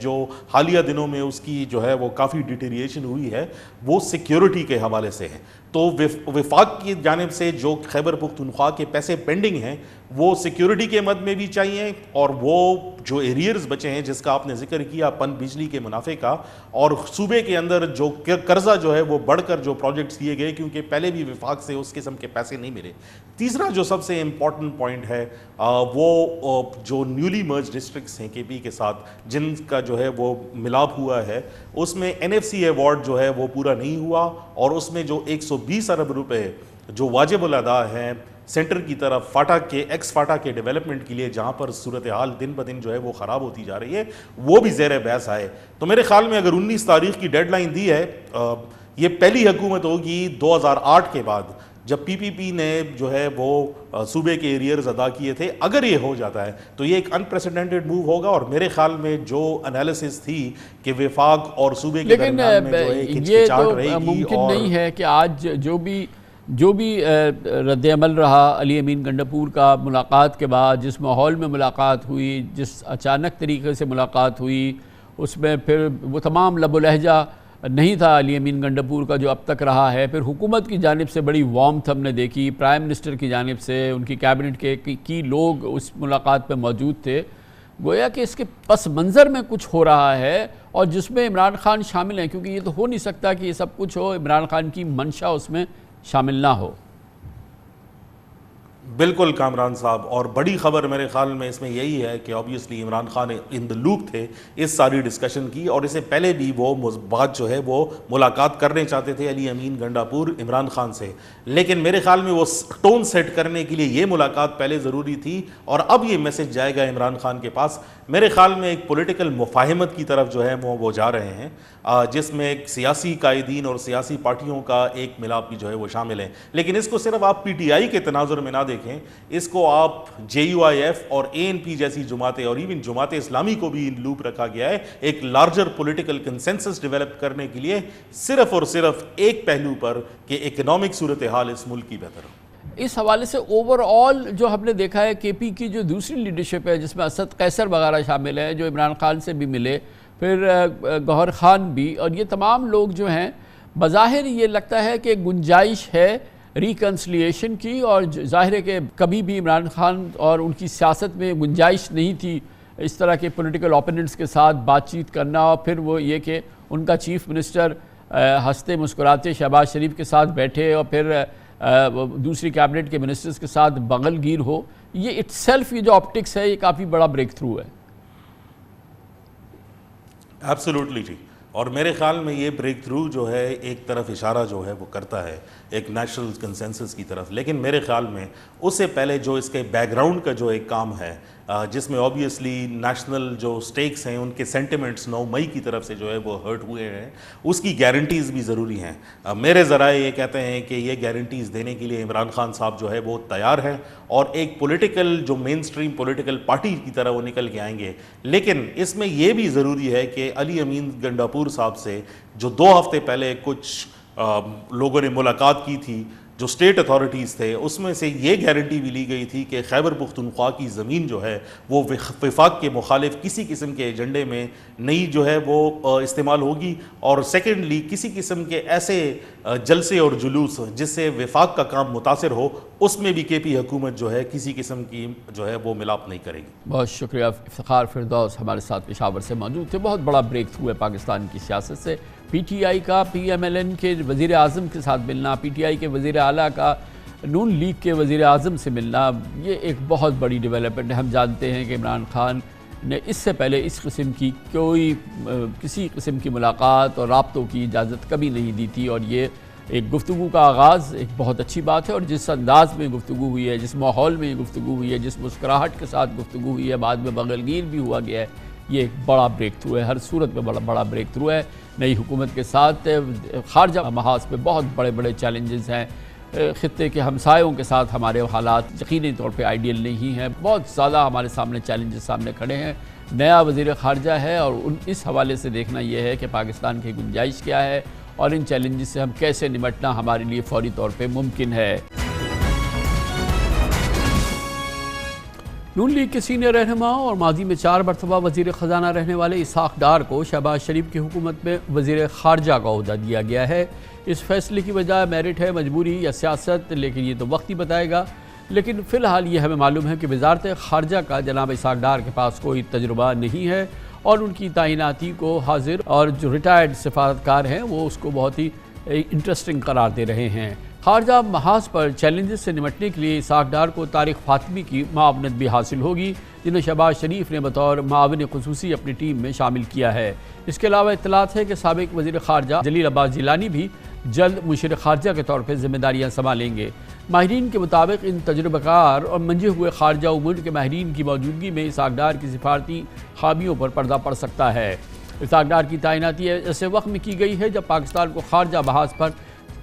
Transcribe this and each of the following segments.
جو حالیہ دنوں میں اس کی جو ہے وہ کافی ڈیٹیریشن ہوئی ہے، وہ سیکیورٹی کے حوالے سے ہے۔ تو وفاق کی جانب سے جو خیبر پختونخوا کے پیسے پینڈنگ ہیں وہ سیکیورٹی کے مد میں بھی چاہیے، اور وہ جو ایریئرز بچے ہیں جس کا آپ نے ذکر کیا پن بجلی کے منافع کا، اور صوبے کے اندر جو قرضہ جو ہے وہ بڑھ کر جو پروجیکٹس کیے گئے کیونکہ پہلے بھی وفاق سے اس قسم کے پیسے نہیں ملے۔ تیسرا جو سب سے امپورٹنٹ پوائنٹ ہے وہ جو نیولی مرج ڈسٹرکٹس ہیں کے پی کے ساتھ جن کا جو ہے وہ ملاپ ہوا ہے، اس میں NFC ایوارڈ جو ہے وہ پورا نہیں ہوا، اور اس میں جو 120 ارب روپے جو واجب الادا ہیں سینٹر کی طرف فاٹا کے ایکس فاٹا کے ڈیولپمنٹ کے لیے، جہاں پر صورتحال دن بدن جو ہے وہ خراب ہوتی جا رہی ہے، وہ بھی زیر بحث آئے۔ تو میرے خیال میں اگر 19 تاریخ کی ڈیڈ لائن دی ہے، یہ پہلی حکومت ہوگی 2008 کے بعد جب PPP نے جو ہے وہ صوبے کے ایریئرز ادا کیے تھے۔ اگر یہ ہو جاتا ہے تو یہ ایک انپریسیڈنٹڈ موو ہوگا، اور میرے خیال میں جو انالیسس تھی کہ وفاق اور صوبے کے درمیان میں جو ایک ہچکچاہٹ رہے گی، اور ممکن نہیں ہے کہ آج جو بھی رد عمل رہا علی امین گنڈاپور کا ملاقات کے بعد، جس ماحول میں ملاقات ہوئی، جس اچانک طریقے سے ملاقات ہوئی، اس میں پھر وہ تمام لب و لہجہ نہیں تھا علی امین گنڈاپور کا جو اب تک رہا ہے۔ پھر حکومت کی جانب سے بڑی وارمتھ ہم نے دیکھی، پرائم منسٹر کی جانب سے، ان کی کیبنٹ کی لوگ اس ملاقات پہ موجود تھے۔ گویا کہ اس کے پس منظر میں کچھ ہو رہا ہے، اور جس میں عمران خان شامل ہیں، کیونکہ یہ تو ہو نہیں سکتا کہ یہ سب کچھ ہو عمران خان کی منشا اس میں شامل نہ ہو۔ بالکل کامران صاحب، اور بڑی خبر میرے خیال میں اس میں یہی ہے کہ obviously Imran Khan in the loop تھے اس ساری ڈسکشن کی، اور اسے پہلے بھی وہ بات جو ہے وہ ملاقات کرنے چاہتے تھے علی امین گنڈاپور عمران خان سے، لیکن میرے خیال میں وہ ٹون سیٹ کرنے کے لیے یہ ملاقات پہلے ضروری تھی، اور اب یہ میسج جائے گا عمران خان کے پاس۔ میرے خیال میں ایک پولیٹیکل مفاہمت کی طرف جو ہے وہ جا رہے ہیں، جس میں ایک سیاسی قائدین اور سیاسی پارٹیوں کا ایک ملاپ بھی جو ہے وہ شامل ہے، لیکن اس کو صرف آپ PTI کے تناظر میں نہ دیکھیں، اس کو آپ JUIF اور ANP جیسی جماعتیں اور ایون جماعت اسلامی کو بھی ان لوپ رکھا گیا ہے ایک لارجر پولیٹیکل کنسنسس ڈیولپ کرنے کے لیے، صرف اور صرف ایک پہلو پر کہ اکنامک صورتحال اس ملک کی بہتر ہو۔ اس حوالے سے اوور آل جو ہم نے دیکھا ہے KP کی جو دوسری لیڈرشپ ہے، جس میں اسد قیصر وغیرہ شامل ہے جو عمران خان سے بھی ملے، پھر گوہر خان بھی، اور یہ تمام لوگ جو ہیں بظاہر یہ لگتا ہے کہ گنجائش ہے ریکنسلیشن کی، اور ظاہر ہے کہ کبھی بھی عمران خان اور ان کی سیاست میں گنجائش نہیں تھی اس طرح کے پولیٹیکل اوپوننٹس کے ساتھ بات چیت کرنا، اور پھر وہ یہ کہ ان کا چیف منسٹر ہنستے مسکراتے شہباز شریف کے ساتھ بیٹھے، اور پھر دوسری کیبنٹ کے منسٹرز کے ساتھ بغل گیر ہو، یہ اٹ سیلف یہ جو آپٹکس ہے یہ کافی بڑا بریک تھرو ہے۔ ایبسولوٹلی جی، اور میرے خیال میں یہ بریک تھرو جو ہے ایک طرف اشارہ جو ہے وہ کرتا ہے ایک نیشنل کنسنسس کی طرف، لیکن میرے خیال میں اس سے پہلے جو اس کے بیک گراؤنڈ کا جو ایک کام ہے، جس میں آبویسلی نیشنل جو سٹیکس ہیں ان کے سینٹیمنٹس 9 مئی کی طرف سے جو ہے وہ ہرٹ ہوئے ہیں، اس کی گارنٹیز بھی ضروری ہیں۔ میرے ذرائع یہ کہتے ہیں کہ یہ گارنٹیز دینے کے لیے عمران خان صاحب جو ہے وہ تیار ہیں، اور ایک پولیٹیکل جو مین سٹریم پولیٹیکل پارٹی کی طرح وہ نکل کے آئیں گے، لیکن اس میں یہ بھی ضروری ہے کہ علی امین گنڈاپور صاحب سے جو 2 ہفتے پہلے کچھ لوگوں نے ملاقات کی تھی جو اسٹیٹ اتھارٹیز تھے، اس میں سے یہ گارنٹی بھی لی گئی تھی کہ خیبر پختونخوا کی زمین جو ہے وہ وفاق کے مخالف کسی قسم کے ایجنڈے میں نہیں جو ہے وہ استعمال ہوگی، اور سیکنڈلی کسی قسم کے ایسے جلسے اور جلوس جس سے وفاق کا کام متاثر ہو، اس میں بھی KP حکومت جو ہے کسی قسم کی جو ہے وہ ملاپ نہیں کرے گی۔ بہت شکریہ افتخار فردوس ہمارے ساتھ پشاور سے موجود تھے۔ بہت بڑا بریک تھرو ہے پاکستان کی سیاست سے، PTI کا PMLN کے وزیر اعظم کے ساتھ ملنا، PTI کے وزیر اعلیٰ کا نون لیگ کے وزیر اعظم سے ملنا، یہ ایک بہت بڑی ڈیولپمنٹ ہے۔ ہم جانتے ہیں کہ عمران خان نے اس سے پہلے اس قسم کی کسی قسم کی ملاقات اور رابطوں کی اجازت کبھی نہیں دی تھی، اور یہ ایک گفتگو کا آغاز ایک بہت اچھی بات ہے، اور جس انداز میں گفتگو ہوئی ہے، جس ماحول میں گفتگو ہوئی ہے، جس مسکراہٹ کے ساتھ گفتگو ہوئی ہے، بعد میں بغل گیر بھی ہوا گیا ہے، یہ ایک بڑا بریک تھرو ہے، ہر صورت میں بڑا بریک تھرو ہے۔ نئی حکومت کے ساتھ خارجہ محاذ پہ بہت بڑے چیلنجز ہیں، خطے کے ہمسایوں کے ساتھ ہمارے حالات یقینی طور پہ آئیڈیل نہیں ہیں، بہت زیادہ ہمارے سامنے چیلنجز سامنے کھڑے ہیں۔ نیا وزیر خارجہ ہے، اور اس حوالے سے دیکھنا یہ ہے کہ پاکستان کی گنجائش کیا ہے، اور ان چیلنجز سے ہم کیسے نمٹنا ہمارے لیے فوری طور پہ ممکن ہے۔ نون لیگ کے سینئر رہنما اور ماضی میں 4 مرتبہ وزیر خزانہ رہنے والے اسحاق ڈار کو شہباز شریف کی حکومت میں وزیر خارجہ کا عہدہ دیا گیا ہے۔ اس فیصلے کی وجہ میرٹ ہے، مجبوری یا سیاست، لیکن یہ تو وقت ہی بتائے گا۔ لیکن فی الحال یہ ہمیں معلوم ہے کہ وزارت خارجہ کا جناب اسحاق ڈار کے پاس کوئی تجربہ نہیں ہے اور ان کی تعیناتی کو حاضر اور جو ریٹائرڈ سفارتکار ہیں وہ اس کو بہت ہی انٹرسٹنگ قرار دے رہے ہیں۔ خارجہ محاذ پر چیلنجز سے نمٹنے کے لیے اسحاق ڈار کو طارق فاطمی کی معاونت بھی حاصل ہوگی، جنہیں شہباز شریف نے بطور معاون خصوصی اپنی ٹیم میں شامل کیا ہے۔ اس کے علاوہ اطلاعات ہے کہ سابق وزیر خارجہ جلیل عباس جیلانی بھی جلد مشیر خارجہ کے طور پہ ذمہ داریاں سنبھالیں گے۔ ماہرین کے مطابق ان تجربہ کار اور منجے ہوئے خارجہ امور کے ماہرین کی موجودگی میں اسحاق ڈار کی سفارتی خامیوں پر پردہ پڑ سکتا ہے۔ اسحاق ڈار کی تعیناتی ایسے وقت میں کی گئی ہے جب پاکستان کو خارجہ محاذ پر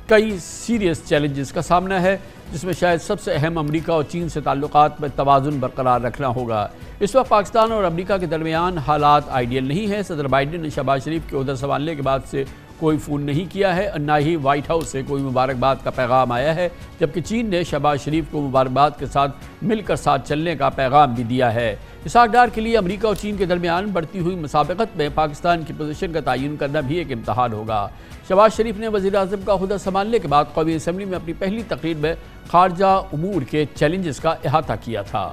کئی سیریس چیلنجز کا سامنا ہے، جس میں شاید سب سے اہم امریکہ اور چین سے تعلقات میں توازن برقرار رکھنا ہوگا۔ اس وقت پاکستان اور امریکہ کے درمیان حالات آئیڈیل نہیں ہیں۔ صدر بائیڈن نے شہباز شریف کے عہدہ سنبھالنے کے بعد سے کوئی فون نہیں کیا ہے اور نہ ہی وائٹ ہاؤس سے کوئی مبارکباد کا پیغام آیا ہے، جبکہ چین نے شہباز شریف کو مبارکباد کے ساتھ مل کر ساتھ چلنے کا پیغام بھی دیا ہے۔ اسحاق ڈار کے لیے امریکہ اور چین کے درمیان بڑھتی ہوئی مسابقت میں پاکستان کی پوزیشن کا تعین کرنا بھی ایک امتحان ہوگا۔ شہباز شریف نے وزیر اعظم کا عہدہ سنبھالنے کے بعد قومی اسمبلی میں اپنی پہلی تقریر میں خارجہ امور کے چیلنجز کا احاطہ کیا تھا۔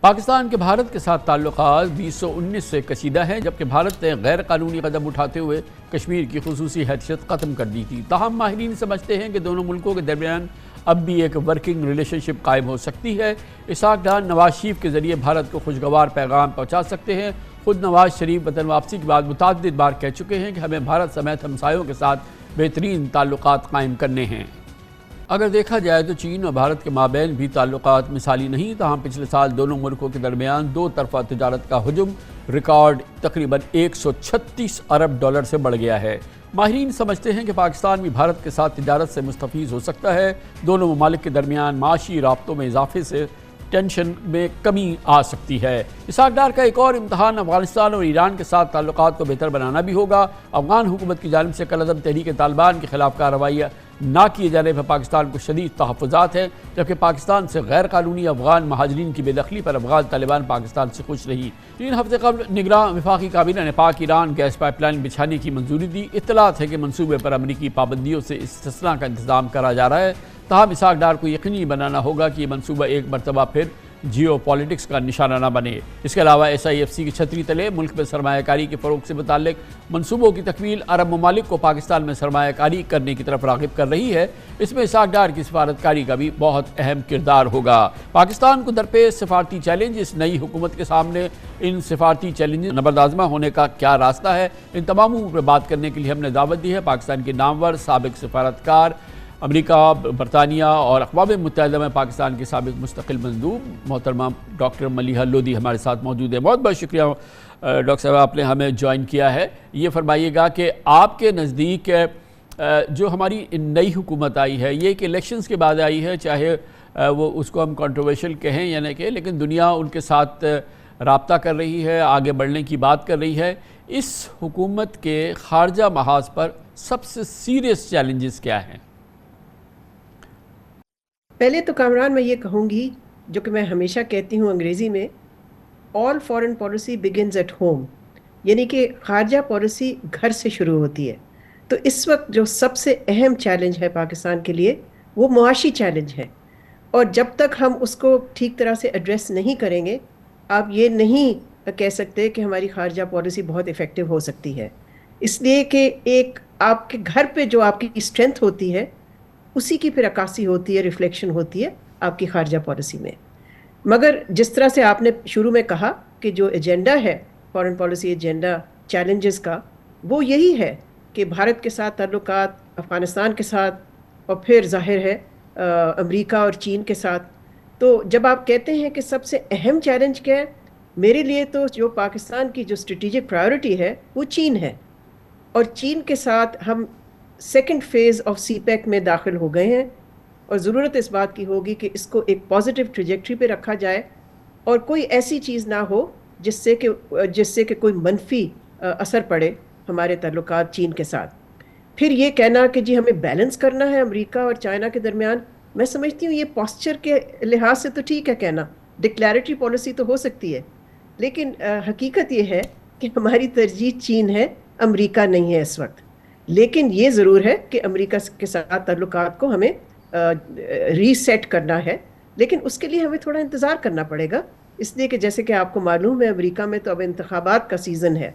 پاکستان کے بھارت کے ساتھ تعلقات 2019 سے کشیدہ ہیں، جبکہ بھارت نے غیر قانونی قدم اٹھاتے ہوئے کشمیر کی خصوصی حیثیت ختم کر دی تھی۔ تاہم ماہرین سمجھتے ہیں کہ دونوں ملکوں کے درمیان اب بھی ایک ورکنگ ریلیشن شپ قائم ہو سکتی ہے۔ اسحاق ڈار نواز شریف کے ذریعے بھارت کو خوشگوار پیغام پہنچا سکتے ہیں۔ خود نواز شریف وطن واپسی کے بعد متعدد بار کہہ چکے ہیں کہ ہمیں بھارت سمیت ہمسایوں کے ساتھ بہترین تعلقات قائم کرنے ہیں۔ اگر دیکھا جائے تو چین اور بھارت کے مابین بھی تعلقات مثالی نہیں، تاہم پچھلے سال دونوں ملکوں کے درمیان دو طرفہ تجارت کا حجم ریکارڈ تقریباً 136 ارب ڈالر سے بڑھ گیا ہے۔ ماہرین سمجھتے ہیں کہ پاکستان بھی بھارت کے ساتھ تجارت سے مستفیض ہو سکتا ہے۔ دونوں ممالک کے درمیان معاشی رابطوں میں اضافے سے ٹینشن میں کمی آ سکتی ہے۔ اسحاق ڈار کا ایک اور امتحان افغانستان اور ایران کے ساتھ تعلقات کو بہتر بنانا بھی ہوگا۔ افغان حکومت کی جانب سے کل عدم تحریک طالبان کے خلاف کارروائیاں نہ کیے جانے پر پاکستان کو شدید تحفظات ہیں، جبکہ پاکستان سے غیر قانونی افغان مہاجرین کی بے دخلی پر افغان طالبان پاکستان سے خوش رہی۔ 3 ہفتے قبل نگراں وفاقی کابینہ نے پاک ایران گیس پائپ لائن بچھانے کی منظوری دی۔ اطلاعات ہے کہ منصوبے پر امریکی پابندیوں سے استثناء کا انتظام کرا جا رہا ہے، تاہم اسحاق ڈار کو یقینی بنانا ہوگا کہ یہ منصوبہ ایک مرتبہ پھر جیو پالیٹکس کا نشانہ نہ بنے۔ اس کے علاوہ SIFC کی چھتری تلے ملک میں سرمایہ کاری کے فروغ سے متعلق منصوبوں کی تکمیل عرب ممالک کو پاکستان میں سرمایہ کاری کرنے کی طرف راغب کر رہی ہے۔ اس میں اسحاق ڈار کی سفارتکاری کا بھی بہت اہم کردار ہوگا۔ پاکستان کو درپیش سفارتی چیلنج، اس نئی حکومت کے سامنے ان سفارتی چیلنج نبردآزمہ ہونے کا کیا راستہ ہے، ان تماموں پر بات کرنے کے لیے ہم نے دعوت دی ہے پاکستان کے نامور سابق سفارتکار، امریکہ، برطانیہ اور اقوام متحدہ میں پاکستان کے سابق مستقل مندوب محترمہ ڈاکٹر ملیحہ لودھی ہمارے ساتھ موجود ہیں۔ بہت بہت شکریہ ڈاکٹر صاحب، آپ نے ہمیں جوائن کیا ہے۔ یہ فرمائیے گا کہ آپ کے نزدیک جو ہماری نئی حکومت آئی ہے، یہ ایک الیکشنز کے بعد آئی ہے، چاہے وہ اس کو ہم کنٹروورشل کہیں یا نہ کہیں، لیکن دنیا ان کے ساتھ رابطہ کر رہی ہے، آگے بڑھنے کی بات کر رہی ہے۔ اس حکومت کے خارجہ محاذ پر سب سے سیریس چیلنجز کیا ہیں؟ پہلے تو کامران میں یہ کہوں گی، جو کہ میں ہمیشہ کہتی ہوں انگریزی میں، all foreign policy begins at home, یعنی کہ خارجہ پالیسی گھر سے شروع ہوتی ہے۔ تو اس وقت جو سب سے اہم چیلنج ہے پاکستان کے لیے وہ معاشی چیلنج ہے، اور جب تک ہم اس کو ٹھیک طرح سے ایڈریس نہیں کریں گے، آپ یہ نہیں کہہ سکتے کہ ہماری خارجہ پالیسی بہت افیکٹو ہو سکتی ہے۔ اس لیے کہ ایک آپ کے گھر پہ جو آپ کی اسٹرینتھ ہوتی ہے، اسی کی پھر عکاسی ہوتی ہے، ریفلیکشن ہوتی ہے آپ کی خارجہ پالیسی میں۔ مگر جس طرح سے آپ نے شروع میں کہا کہ جو ایجنڈا ہے فارن پالیسی ایجنڈا چیلنجز کا، وہ یہی ہے کہ بھارت کے ساتھ تعلقات، افغانستان کے ساتھ، اور پھر ظاہر ہے امریکہ اور چین کے ساتھ۔ تو جب آپ کہتے ہیں کہ سب سے اہم چیلنج کیا ہے، میرے لیے تو جو پاکستان کی جو اسٹریٹجک پرائیورٹی ہے وہ چین ہے، اور چین کے ساتھ ہم second phase of CPEC میں داخل ہو گئے ہیں، اور ضرورت اس بات کی ہوگی کہ اس کو ایک پازیٹیو ٹریجیکٹری پہ رکھا جائے، اور کوئی ایسی چیز نہ ہو جس سے کہ کوئی منفی اثر پڑے ہمارے تعلقات چین کے ساتھ۔ پھر یہ کہنا کہ جی ہمیں بیلنس کرنا ہے امریکہ اور چائنا کے درمیان، میں سمجھتی ہوں یہ پاسچر کے لحاظ سے تو ٹھیک ہے کہنا، ڈکلیریٹری پالیسی تو ہو سکتی ہے، لیکن حقیقت یہ ہے کہ ہماری ترجیح چین ہے، امریکہ نہیں ہے اس وقت. لیکن یہ ضرور ہے کہ امریکہ کے ساتھ تعلقات کو ہمیں ری سیٹ کرنا ہے، لیکن اس کے لیے ہمیں تھوڑا انتظار کرنا پڑے گا، اس لیے کہ جیسے کہ آپ کو معلوم ہے امریکہ میں تو اب انتخابات کا سیزن ہے.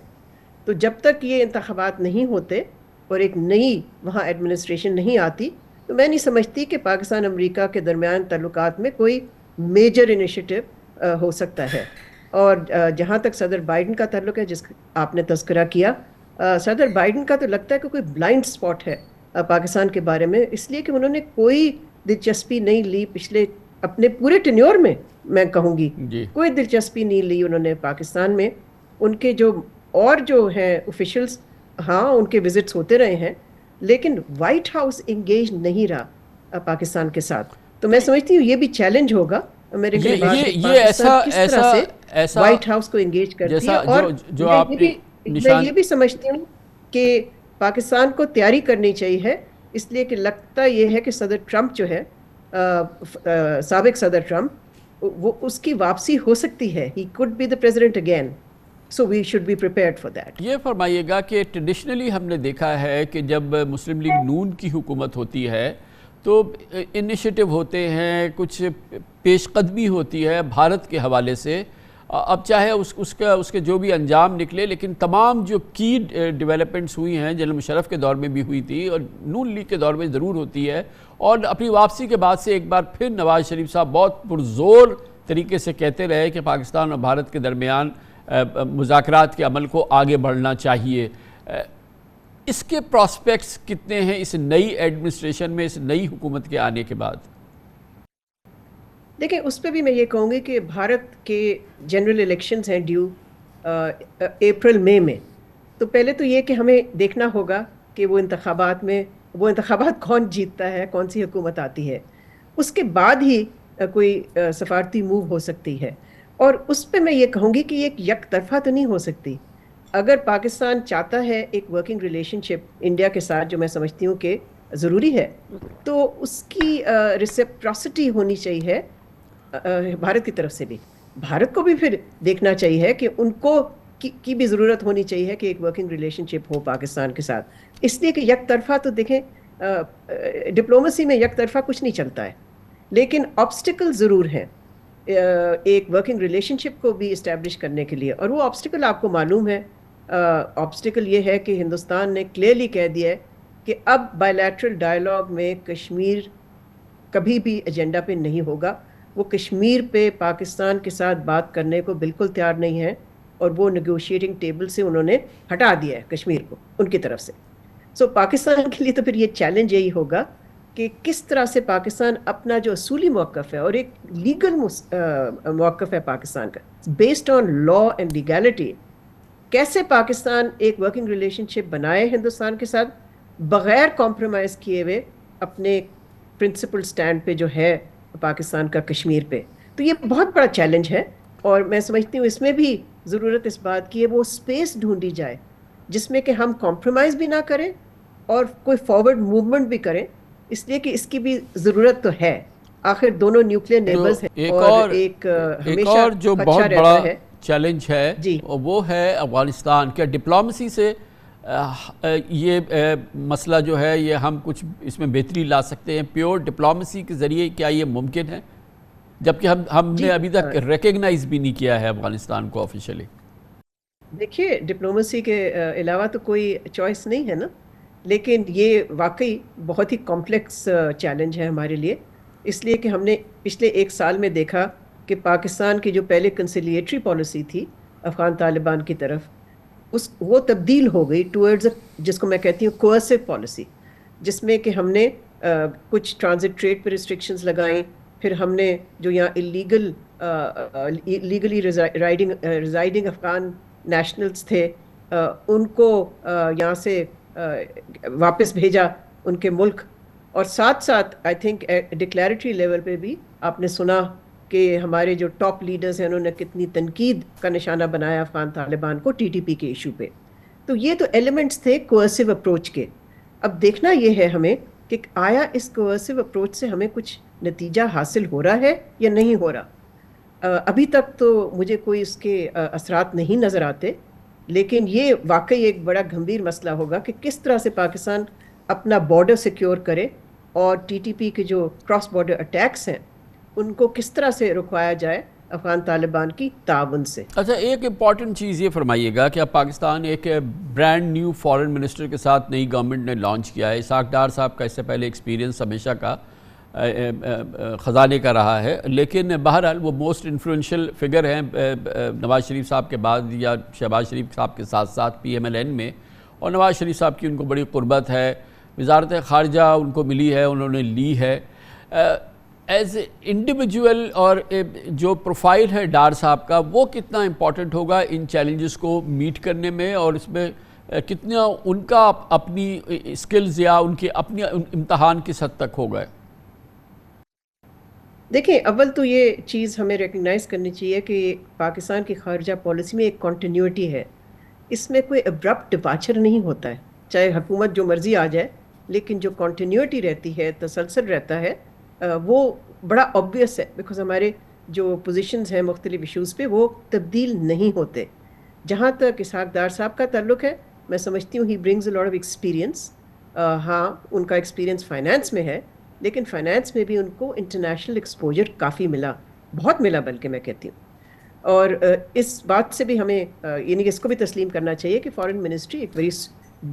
تو جب تک یہ انتخابات نہیں ہوتے اور ایک نئی وہاں ایڈمنسٹریشن نہیں آتی، تو میں نہیں سمجھتی کہ پاکستان امریکہ کے درمیان تعلقات میں کوئی میجر انیشیٹو ہو سکتا ہے. اور جہاں تک صدر بائیڈن کا تعلق ہے، جس آپ نے تذکرہ کیا، صدر بائیڈن کا تو لگتا ہے کہ کوئی بلائنڈ اسپاٹ ہے پاکستان کے بارے میں، اس لیے کہ انہوں نے کوئی دلچسپی نہیں لی پچھلے اپنے پورے ٹینیور میں، میں کہوں گی کوئی دلچسپی نہیں لی انہوں نے پاکستان میں. ان کے جو ہیں اوفیشلز، ہاں ان کے وزٹس ہوتے رہے ہیں، لیکن وائٹ ہاؤس انگیج نہیں رہا پاکستان کے ساتھ. تو میں سمجھتی ہوں یہ بھی چیلنج ہوگا امریکہ کے بعد کہ پاکستان کس طرح سے وائٹ ہاؤس کو انگیج کرتی ہے. اور میں یہ بھی سمجھتی ہوں کہ پاکستان کو تیاری کرنی چاہیے، اس لیے کہ لگتا یہ ہے کہ صدر ٹرمپ جو ہے، سابق صدر ٹرمپ، وہ اس کی واپسی ہو سکتی ہے. ہی could be the president again. So we should be prepared for that. یہ فرمائیے گا کہ ٹریڈیشنلی ہم نے دیکھا ہے کہ جب مسلم لیگ نون کی حکومت ہوتی ہے تو انیشیٹو ہوتے ہیں، کچھ پیش قدمی ہوتی ہے بھارت کے حوالے سے. اب چاہے اس کے جو بھی انجام نکلے، لیکن تمام جو کی ڈیولپمنٹس ہوئی ہیں جنرل مشرف کے دور میں بھی ہوئی تھی اور نون لیگ کے دور میں ضرور ہوتی ہے. اور اپنی واپسی کے بعد سے ایک بار پھر نواز شریف صاحب بہت پرزور طریقے سے کہتے رہے کہ پاکستان اور بھارت کے درمیان مذاکرات کے عمل کو آگے بڑھنا چاہیے. اس کے پراسپیکٹس کتنے ہیں اس نئی ایڈمنسٹریشن میں، اس نئی حکومت کے آنے کے بعد؟ دیکھیں، اس پہ بھی میں یہ کہوں گی کہ بھارت کے جنرل الیکشنز ہیں ڈیو اپریل مئی میں. تو پہلے تو یہ کہ ہمیں دیکھنا ہوگا کہ وہ انتخابات کون جیتتا ہے، کون سی حکومت آتی ہے. اس کے بعد ہی کوئی سفارتی موو ہو سکتی ہے. اور اس پہ میں یہ کہوں گی کہ یہ یک طرفہ تو نہیں ہو سکتی. اگر پاکستان چاہتا ہے ایک ورکنگ ریلیشن شپ انڈیا کے ساتھ، جو میں سمجھتی ہوں کہ ضروری ہے، تو اس کی ریسپراسٹی ہونی چاہیے بھارت کی طرف سے بھی. بھارت کو بھی پھر دیکھنا چاہیے کہ ان کو کی بھی ضرورت ہونی چاہیے کہ ایک ورکنگ ریلیشن شپ ہو پاکستان کے ساتھ. اس لیے کہ یک طرفہ تو دیکھیں، ڈپلومسی میں یک طرفہ کچھ نہیں چلتا ہے، لیکن آبسٹیکل ضرور ہیں ایک ورکنگ ریلیشن شپ کو بھی اسٹیبلش کرنے کے لیے. اور وہ آبسٹیکل آپ کو معلوم ہے، آبسٹیکل یہ ہے کہ ہندوستان نے کلیئرلی کہہ دیا ہے کہ اب بائیلیٹرل ڈائیلاگ میں کشمیر کبھی بھی ایجنڈا پہ نہیں ہوگا. وہ کشمیر پہ پاکستان کے ساتھ بات کرنے کو بالکل تیار نہیں ہے، اور وہ نیگوشیٹنگ ٹیبل سے انہوں نے ہٹا دیا ہے کشمیر کو ان کی طرف سے. سو پاکستان کے لیے تو پھر یہ چیلنج یہی ہوگا کہ کس طرح سے پاکستان اپنا جو اصولی موقف ہے، اور ایک لیگل موقف ہے پاکستان کا based on law and legality, کیسے پاکستان ایک ورکنگ ریلیشن شپ بنائے ہندوستان کے ساتھ بغیر کمپرومائز کیے ہوئے اپنے پرنسپل سٹینڈ پہ جو ہے پاکستان کا کشمیر پہ. تو یہ بہت بڑا چیلنج ہے، اور میں سمجھتی ہوں اس میں بھی ضرورت اس بات کی ہے وہ اسپیس ڈھونڈی جائے جس میں کہ ہم کمپرومائز بھی نہ کریں اور کوئی فارورڈ موومنٹ بھی کریں، اس لیے کہ اس کی بھی ضرورت تو ہے. آخر دونوں نیوکلیئر نیبرز ہیں، اور ایک ہمیشہ جو بہت بڑا چیلنج ہے وہ ہے افغانستان. کیا ڈپلومسی سے یہ مسئلہ جو ہے یہ ہم کچھ اس میں بہتری لا سکتے ہیں؟ پیور ڈپلومسی کے ذریعے کیا یہ ممکن ہے، جبکہ ہم نے ابھی تک ریکگنائز بھی نہیں کیا ہے افغانستان کو آفیشلی؟ دیکھیے، ڈپلومسی کے علاوہ تو کوئی چوائس نہیں ہے نا، لیکن یہ واقعی بہت ہی کمپلیکس چیلنج ہے ہمارے لیے، اس لیے کہ ہم نے پچھلے 1 سال میں دیکھا کہ پاکستان کی جو پہلے کنسیلیٹری پالیسی تھی افغان طالبان کی طرف، وہ تبدیل ہو گئی ٹورڈز جس کو میں کہتی ہوں کوئرسو پالیسی، جس میں کہ ہم نے کچھ ٹرانزٹ ٹریڈ پہ ریسٹرکشنز لگائیں. پھر ہم نے جو یہاں لیگلی ریزائڈنگ افغان نیشنلز تھے ان کو یہاں سے واپس بھیجا ان کے ملک. اور ساتھ ساتھ آئی تھنک ڈکلیریٹری لیول پہ بھی آپ نے سنا کہ ہمارے جو ٹاپ لیڈرز ہیں انہوں نے کتنی تنقید کا نشانہ بنایا افغان طالبان کو ٹی ٹی پی کے ایشو پہ. تو یہ تو ایلیمنٹس تھے کوئرسو اپروچ کے. اب دیکھنا یہ ہے ہمیں کہ آیا اس کوئرسو اپروچ سے ہمیں کچھ نتیجہ حاصل ہو رہا ہے یا نہیں ہو رہا. ابھی تک تو مجھے کوئی اس کے اثرات نہیں نظر آتے، لیکن یہ واقعی ایک بڑا گھمبیر مسئلہ ہوگا کہ کس طرح سے پاکستان اپنا بارڈر سیکیور کرے اور ٹی ٹی پی کے جو کراس بارڈر اٹیکس ہیں ان کو کس طرح سے رکوایا جائے افغان طالبان کی تعاون سے۔ اچھا، ایک امپورٹنٹ چیز یہ فرمائیے گا کہ اب پاکستان ایک برانڈ نیو فارن منسٹر کے ساتھ نئی گورنمنٹ نے لانچ کیا ہے۔ اسحاق ڈار صاحب کا اس سے پہلے ایکسپیرینس ہمیشہ کا خزانے کا رہا ہے، لیکن بہرحال وہ موسٹ انفلوئنشل فگر ہیں نواز شریف صاحب کے بعد، یا شہباز شریف صاحب کے ساتھ ساتھ پی ایم ایل این میں، اور نواز شریف صاحب کی ان کو بڑی قربت ہے، وزارت خارجہ ان کو ملی ہے، انہوں نے لی ہے۔ ایز انڈیویجول اور جو پروفائل ہے ڈار صاحب کا، وہ کتنا امپورٹنٹ ہوگا ان چیلنجز کو میٹ کرنے میں، اور اس میں کتنا ان کا اپنی اسکلز یا ان کے اپنی امتحان کس حد تک ہوگا؟ دیکھیں، اول تو یہ چیز ہمیں ریکگنائز کرنی چاہیے کہ پاکستان کی خارجہ پالیسی میں ایک کنٹینیوٹی ہے، اس میں کوئی ابرپٹ ڈپارچر نہیں ہوتا ہے، چاہے حکومت جو مرضی آ جائے، لیکن جو کنٹینیوٹی رہتی ہے، تسلسل رہتا ہے، وہ بڑا obvious ہے، بیکاز ہمارے جو پوزیشنز ہیں مختلف ایشوز پہ وہ تبدیل نہیں ہوتے۔ جہاں تک اسحاق ڈار صاحب کا تعلق ہے، میں سمجھتی ہوں he brings a lot of experience. ہاں، ان کا ایکسپیرینس فائنانس میں ہے، لیکن فائنانس میں بھی ان کو انٹرنیشنل ایکسپوجر کافی ملا، بہت ملا بلکہ میں کہتی ہوں۔ اور اس بات سے بھی ہمیں یعنی کہ اس کو بھی تسلیم کرنا چاہیے کہ فارن منسٹری ایک very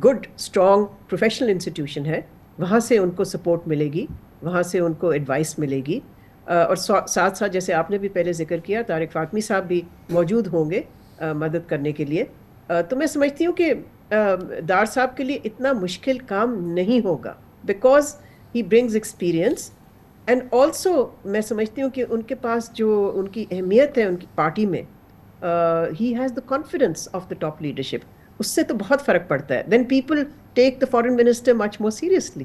good strong professional institution ہے، وہاں سے ان کو سپورٹ ملے گی، وہاں سے ان کو ایڈوائس ملے گی، اور ساتھ ساتھ جیسے آپ نے بھی پہلے ذکر کیا، طارق فاطمی صاحب بھی موجود ہوں گے مدد کرنے کے لیے۔ تو میں سمجھتی ہوں کہ ڈار صاحب کے لیے اتنا مشکل کام نہیں ہوگا، because he brings experience, and also میں سمجھتی ہوں کہ ان کے پاس جو ان کی اہمیت ہے ان کی پارٹی میں، he has the confidence of the top leadership, اس سے تو بہت فرق پڑتا ہے۔ Then people take the foreign minister much more seriously.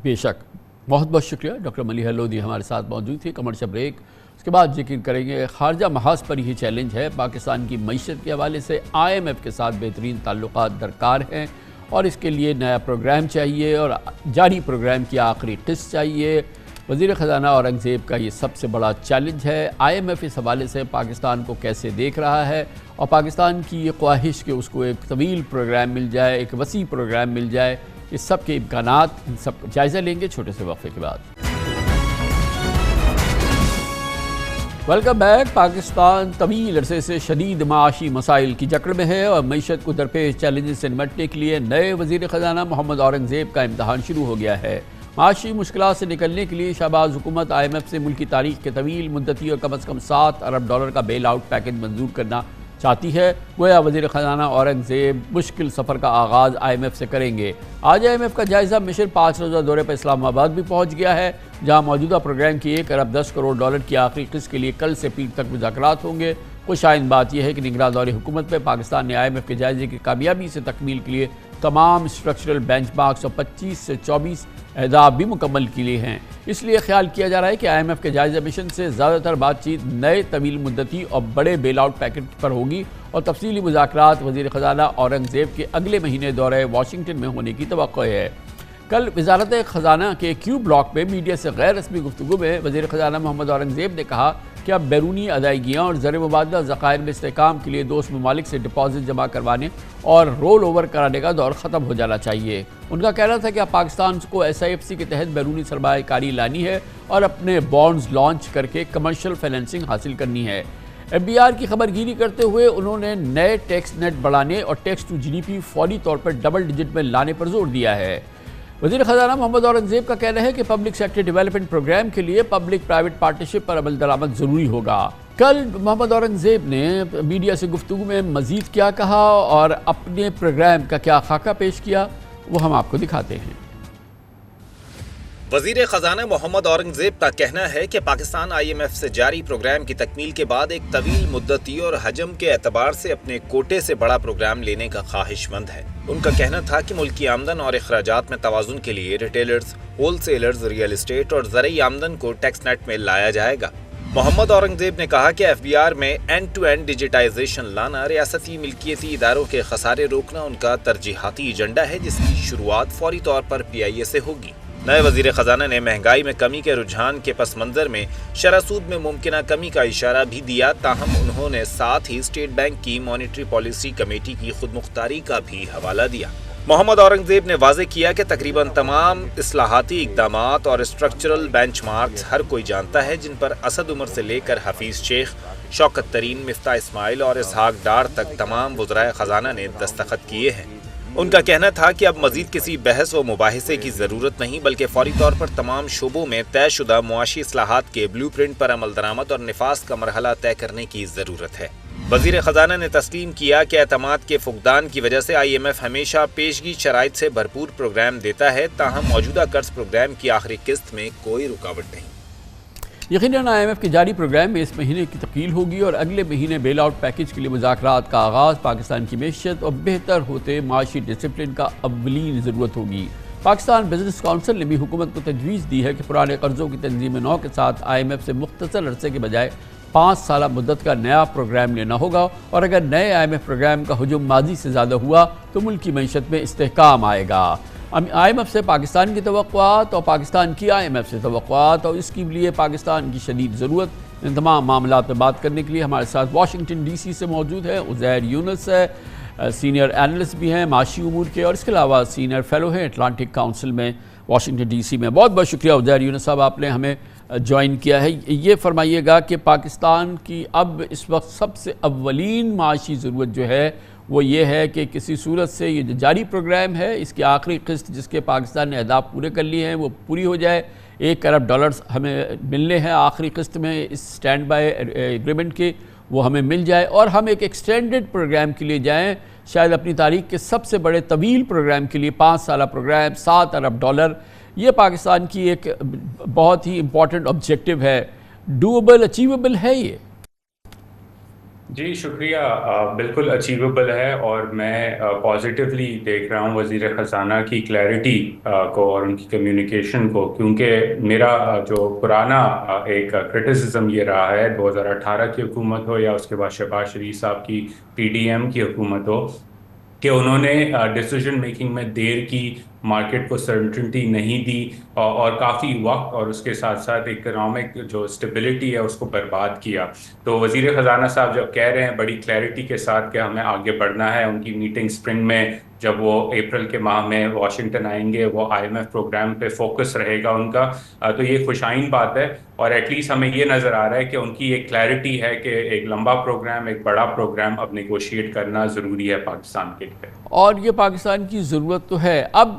بے شک، بہت بہت شکریہ۔ ڈاکٹر ملیحہ لودھی ہمارے ساتھ موجود تھی۔ کمرشل بریک، اس کے بعد ذکر کریں گے خارجہ محاذ پر یہ چیلنج ہے، پاکستان کی معیشت کے حوالے سے آئی ایم ایف کے ساتھ بہترین تعلقات درکار ہیں، اور اس کے لیے نیا پروگرام چاہیے، اور جاری پروگرام کی آخری قسط چاہیے۔ وزیر خزانہ اورنگزیب کا یہ سب سے بڑا چیلنج ہے۔ آئی ایم ایف اس حوالے سے پاکستان کو کیسے دیکھ رہا ہے، اور پاکستان کی یہ خواہش کہ اس کو ایک طویل پروگرام مل جائے، ایک وسیع پروگرام مل جائے، اس سب کے امکانات، ان سب کا جائزہ لیں گے چھوٹے سے وقفے کے بعد۔ Welcome back. پاکستان طویل عرصے سے شدید معاشی مسائل کی جکڑ میں ہے، اور معیشت کو درپیش چیلنجز سے نمٹنے کے لیے نئے وزیر خزانہ محمد اورنگزیب کا امتحان شروع ہو گیا ہے۔ معاشی مشکلات سے نکلنے کے لیے شہباز حکومت آئی ایم ایف سے ملکی تاریخ کے طویل مدتی اور کم از کم $7 ارب کا بیل آؤٹ پیکج منظور کرنا چاہتی ہے۔ گویا وزیر خزانہ اورنگزیب مشکل سفر کا آغاز آئی ایم ایف سے کریں گے۔ آج آئی ایم ایف کا جائزہ مشن 5 روزہ دورے پر اسلام آباد بھی پہنچ گیا ہے، جہاں موجودہ پروگرام کی $1 ارب 10 کروڑ کی آخری قسط کے لیے کل سے پیر تک مذاکرات ہوں گے۔ خوش آئند بات یہ ہے کہ نگراں دور حکومت میں پاکستان نے آئی ایم ایف کے جائزے کی کامیابی سے تکمیل کے لیے تمام اسٹرکچرل بینچ مارکس اور 25 سے 24 اہداف بھی مکمل کیے ہیں۔ اس لیے خیال کیا جا رہا ہے کہ آئی ایم ایف کے جائزہ مشن سے زیادہ تر بات چیت نئے طویل مدتی اور بڑے بیل آؤٹ پیکج پر ہوگی، اور تفصیلی مذاکرات وزیر خزانہ اورنگزیب کے اگلے مہینے دورہ واشنگٹن میں ہونے کی توقع ہے۔ کل وزارت خزانہ کے کیو بلاک میں میڈیا سے غیر رسمی گفتگو میں وزیر خزانہ محمد اورنگزیب نے کہا کہ اب بیرونی ادائیگیاں اور زر مبادلہ ذخائر میں استحکام کے لیے دوست ممالک سے ڈپازٹ جمع کروانے اور رول اوور کرانے کا دور ختم ہو جانا چاہیے۔ ان کا کہنا تھا کہ اب پاکستان کو ایس آئی ایف سی کے تحت بیرونی سرمایہ کاری لانی ہے اور اپنے بانڈز لانچ کر کے کمرشل فائنینسنگ حاصل کرنی ہے۔ ایف بی آر کی خبر گیری کرتے ہوئے انہوں نے نئے ٹیکس نیٹ بڑھانے اور tax to G D P فوری طور پر ڈبل ڈیجٹ میں لانے پر زور دیا ہے۔ وزیر خزانہ محمد اورنگزیب کا کہنا ہے کہ پبلک سیکٹر ڈیولپمنٹ پروگرام کے لیے پبلک پرائیویٹ پارٹنرشپ پر عمل درآمد ضروری ہوگا۔ کل محمد اورنگزیب نے میڈیا سے گفتگو میں مزید کیا کہا اور اپنے پروگرام کا کیا خاکہ پیش کیا، وہ ہم آپ کو دکھاتے ہیں۔ وزیر خزانہ محمد اورنگزیب کا کہنا ہے کہ پاکستان آئی ایم ایف سے جاری پروگرام کی تکمیل کے بعد ایک طویل مدتی اور حجم کے اعتبار سے اپنے کوٹے سے بڑا پروگرام لینے کا خواہش مند ہے۔ ان کا کہنا تھا کہ ملکی آمدن اور اخراجات میں توازن کے لیے retailers, whole sellers, real estate اور زرعی آمدن کو ٹیکس نیٹ میں لایا جائے گا۔ محمد اورنگزیب نے کہا کہ ایف بی آر میں اینڈ ٹو اینڈ ڈیجیٹائزیشن لانا، ریاستی ملکیتی اداروں کے خسارے روکنا ان کا ترجیحاتی ایجنڈا ہے، جس کی شروعات فوری طور پر پی آئی اے سے ہوگی۔ نئے وزیر خزانہ نے مہنگائی میں کمی کے رجحان کے پس منظر میں شرح سود میں ممکنہ کمی کا اشارہ بھی دیا، تاہم انہوں نے ساتھ ہی اسٹیٹ بینک کی مانیٹری پالیسی کمیٹی کی خود مختاری کا بھی حوالہ دیا۔ محمد اورنگزیب نے واضح کیا کہ تقریباً تمام اصلاحاتی اقدامات اور اسٹرکچرل بینچ مارکس ہر کوئی جانتا ہے، جن پر اسد عمر سے لے کر حفیظ شیخ، شوکت ترین، مفتاح اسماعیل اور اسحاق ڈار تک تمام وزرائے خزانہ نے دستخط کیے ہیں۔ ان کا کہنا تھا کہ اب مزید کسی بحث و مباحثے کی ضرورت نہیں، بلکہ فوری طور پر تمام شعبوں میں طے شدہ معاشی اصلاحات کے بلیو پرنٹ پر عمل درآمد اور نفاذ کا مرحلہ طے کرنے کی ضرورت ہے۔ وزیر خزانہ نے تسلیم کیا کہ اعتماد کے فقدان کی وجہ سے IMF ہمیشہ پیشگی شرائط سے بھرپور پروگرام دیتا ہے، تاہم موجودہ قرض پروگرام کی آخری قسط میں کوئی رکاوٹ نہیں۔ یقیناً IMF کے جاری پروگرام میں اس مہینے کی تکمیل ہوگی اور اگلے مہینے بیل آؤٹ پیکج کے لیے مذاکرات کا آغاز پاکستان کی معیشت اور بہتر ہوتے معاشی ڈسپلن کا اولین ضرورت ہوگی۔ پاکستان بزنس کونسل نے بھی حکومت کو تجویز دی ہے کہ پرانے قرضوں کی تنظیم نو کے ساتھ IMF سے مختصر عرصے کے بجائے 5 سالہ مدت کا نیا پروگرام لینا ہوگا، اور اگر نئے IMF پروگرام کا حجم ماضی سے زیادہ ہوا تو ملک کی معیشت میں استحکام آئے گا۔ IMF سے پاکستان کی توقعات اور پاکستان کی IMF سے توقعات اور اس کے لیے پاکستان کی شدید ضرورت، ان تمام معاملات پہ بات کرنے کے لیے ہمارے ساتھ واشنگٹن DC سے موجود ہے عزیر یونس ہے، سینئر اینالسٹ بھی ہیں معاشی امور کے، اور اس کے علاوہ سینئر فیلو ہیں اٹلانٹک کاؤنسل میں واشنگٹن DC میں۔ بہت بہت شکریہ عزیر یونس صاحب، آپ نے ہمیں جوائن کیا ہے۔ یہ فرمائیے گا کہ پاکستان کی اب اس وقت سب سے اولین معاشی ضرورت جو ہے وہ یہ ہے کہ کسی صورت سے یہ جو جاری پروگرام ہے اس کی آخری قسط جس کے پاکستان نے اہداف پورے کر لیے ہیں وہ پوری ہو جائے، $1 ارب ہمیں ملنے ہیں آخری قسط میں اس سٹینڈ بائی ایگریمنٹ کے، وہ ہمیں مل جائے اور ہم ایک ایکسٹینڈڈ پروگرام کے لیے جائیں، شاید اپنی تاریخ کے سب سے بڑے طویل پروگرام کے لیے 5 سالہ پروگرام $7 ارب۔ یہ پاکستان کی ایک بہت ہی امپورٹنٹ آبجیکٹو ہے، ڈویبل اچیویبل ہے یہ؟ جی شکریہ، بالکل اچیویبل ہے، اور میں پازیٹیولی دیکھ رہا ہوں وزیر خزانہ کی کلیئرٹی کو اور ان کی کمیونیکیشن کو، کیونکہ میرا جو پرانا ایک کرٹیسزم یہ رہا ہے 2018 کی حکومت ہو یا اس کے بعد شہباز شریف صاحب کی PDM کی حکومت ہو، کہ انہوں نے ڈیسیجن میکنگ میں دیر کی، مارکیٹ کو سرٹنٹی نہیں دی، اور کافی وقت اور اس کے ساتھ ساتھ اکنامک جو اسٹیبلٹی ہے اس کو برباد کیا۔ تو وزیر خزانہ صاحب جب کہہ رہے ہیں بڑی کلیئرٹی کے ساتھ کہ ہمیں آگے بڑھنا ہے، ان کی میٹنگ سپرنگ میں جب وہ اپریل کے ماہ میں واشنگٹن آئیں گے، وہ IMF پروگرام پہ فوکس رہے گا ان کا، تو یہ خوشائن بات ہے، اور ایٹ لیسٹ ہمیں یہ نظر آ رہا ہے کہ ان کی ایک کلیئرٹی ہے کہ ایک لمبا پروگرام، ایک بڑا پروگرام اب نیگوشیٹ کرنا ضروری ہے پاکستان کے لیے، اور یہ پاکستان کی ضرورت تو ہے۔ اب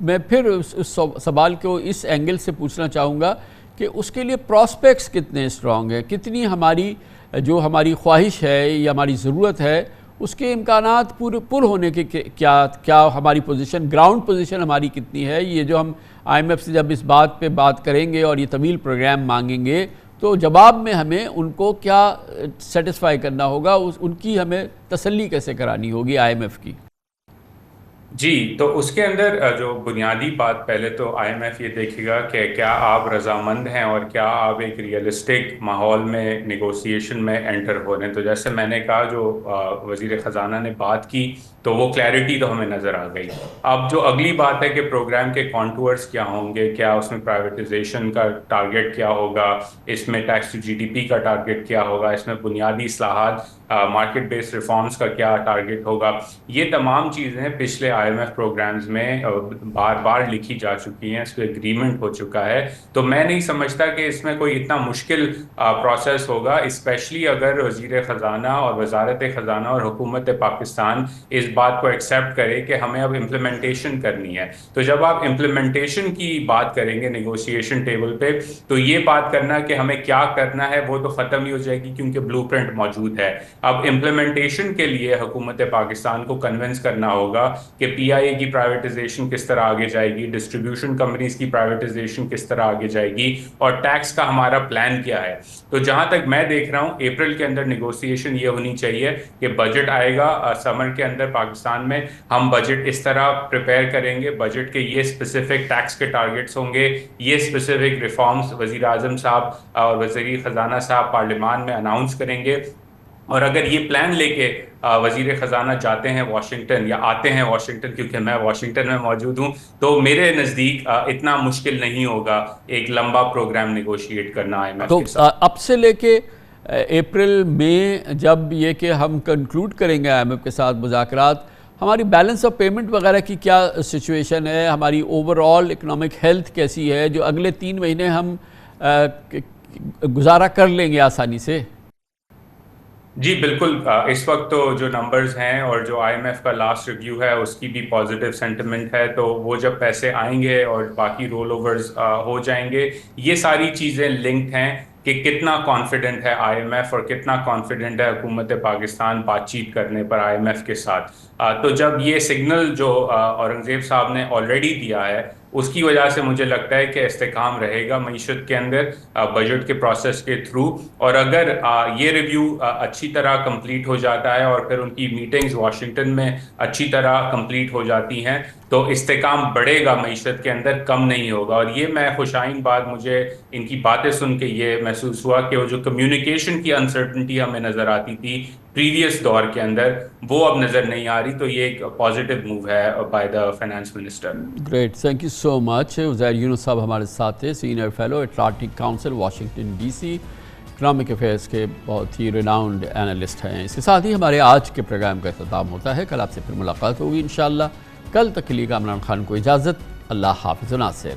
میں پھر اس سوال کو اس اینگل سے پوچھنا چاہوں گا کہ اس کے لیے پراسپیکٹس کتنے اسٹرانگ ہیں، کتنی ہماری جو ہماری خواہش ہے یا ہماری ضرورت ہے اس کے امکانات پر ہونے کے کیا ہماری پوزیشن، گراؤنڈ پوزیشن ہماری کتنی ہے؟ یہ جو ہم IMF سے جب اس بات پہ بات کریں گے اور یہ طویل پروگرام مانگیں گے تو جواب میں ہمیں ان کو کیا سیٹسفائی کرنا ہوگا، ان کی ہمیں تسلی کیسے کرانی ہوگی IMF کی؟ جی، تو اس کے اندر جو بنیادی بات پہلے تو IMF یہ دیکھے گا کہ کیا آپ رضامند ہیں اور کیا آپ ایک ریئلسٹک ماحول میں نیگوسیشن میں انٹر ہو رہے ہیں۔ تو جیسے میں نے کہا جو وزیر خزانہ نے بات کی تو وہ کلیئرٹی تو ہمیں نظر آ گئی۔ اب جو اگلی بات ہے کہ پروگرام کے کانٹورز کیا ہوں گے، کیا اس میں پرائیویٹائزیشن کا ٹارگٹ کیا ہوگا، اس میں ٹیکس ٹو GDP کا ٹارگٹ کیا ہوگا، اس میں بنیادی اصلاحات مارکیٹ بیس ریفارمز کا کیا ٹارگٹ ہوگا، یہ تمام چیزیں پچھلے IMF پروگرامز میں بار بار لکھی جا چکی ہیں، اس پہ اگریمنٹ ہو چکا ہے۔ تو میں نہیں سمجھتا کہ اس میں کوئی اتنا مشکل پروسیس ہوگا، اسپیشلی اگر وزیر خزانہ اور وزارت خزانہ اور حکومت پاکستان اس بات کو ایکسیپٹ کرے کہ ہمیں اب امپلیمنٹیشن کرنی ہے۔ تو جب آپ امپلیمنٹیشن کی بات کریں گے نیگوشیشن ٹیبل پہ تو یہ بات کرنا کہ ہمیں کیا کرنا ہے وہ تو ختم ہی ہو جائے گی، کیونکہ بلو پرنٹ موجود ہے۔ اب امپلیمنٹیشن کے لیے حکومت پاکستان کو کنونس کرنا ہوگا کہ PIA کی پرائیویٹائزیشن کس طرح آگے جائے گی، ڈسٹریبیوشن کمپنیز کی پرائیویٹائزیشن کس طرح آگے جائے گی، اور ٹیکس کا ہمارا پلان کیا ہے۔ تو جہاں تک میں دیکھ رہا ہوں اپریل کے اندر نیگوسیشن یہ ہونی چاہیے کہ بجٹ آئے گا سمر کے اندر پاکستان میں، ہم بجٹ اس طرح پریپیئر کریں گے، بجٹ کے یہ اسپیسیفک ٹیکس کے ٹارگٹس ہوں گے، یہ اسپیسیفک ریفارمز وزیر اعظم صاحب اور وزیر خزانہ صاحب پارلیمان میں اناؤنس کریں گے، اور اگر یہ پلان لے کے وزیر خزانہ جاتے ہیں واشنگٹن یا آتے ہیں واشنگٹن، کیونکہ میں واشنگٹن میں موجود ہوں، تو میرے نزدیک اتنا مشکل نہیں ہوگا ایک لمبا پروگرام نیگوشیٹ کرنا IMF کے ساتھ۔ اب سے لے کے اپریل میں جب یہ کہ ہم کنکلوڈ کریں گے IMF کے ساتھ مذاکرات، ہماری بیلنس آف پیمنٹ وغیرہ کی کیا سچویشن ہے، ہماری اوور آل اکنامک ہیلتھ کیسی ہے، جو اگلے 3 مہینے ہم گزارا کر لیں گے آسانی سے؟ جی بالکل، اس وقت تو جو نمبرز ہیں اور جو IMF کا لاسٹ ریویو ہے اس کی بھی پازیٹیو سینٹیمنٹ ہے، تو وہ جب پیسے آئیں گے اور باقی رول اوورز ہو جائیں گے، یہ ساری چیزیں لنکڈ ہیں کہ کتنا کانفیڈنٹ ہے IMF اور کتنا کانفیڈنٹ ہے حکومت پاکستان بات چیت کرنے پر IMF کے ساتھ۔ تو جب یہ سگنل جو اورنگزیب صاحب نے آلریڈی دیا ہے، اس کی وجہ سے مجھے لگتا ہے کہ استحکام رہے گا معیشت کے اندر بجٹ کے پروسیس کے تھرو، اور اگر یہ ریویو اچھی طرح کمپلیٹ ہو جاتا ہے اور پھر ان کی میٹنگز واشنگٹن میں اچھی طرح کمپلیٹ ہو جاتی ہیں تو استحکام بڑھے گا معیشت کے اندر، کم نہیں ہوگا۔ اور یہ میں خوشائن بات، مجھے ان کی باتیں سن کے یہ محسوس ہوا کہ وہ جو کمیونیکیشن کی انسرٹنٹی ہمیں نظر آتی تھی پریویس دور کے اندر، وہ اب نظر نہیں آ رہی، تو یہ ایک پازیٹیو موو ہے by the finance minister. Great, thank you so much. Uzair Younus sahab ہمارے ساتھ تھے، senior fellow Atlantic Council Washington DC، economic affairs کے بہت ہی ریناؤنڈ اینالسٹ ہیں۔ اس کے ساتھ ہی ہمارے آج کے پروگرام کا اختتام ہوتا ہے۔ کل آپ سے پھر ملاقات ہوگی انشاءاللہ۔ کل تک کے لیے کامران خان کو اجازت، اللہ حافظ و ناصر۔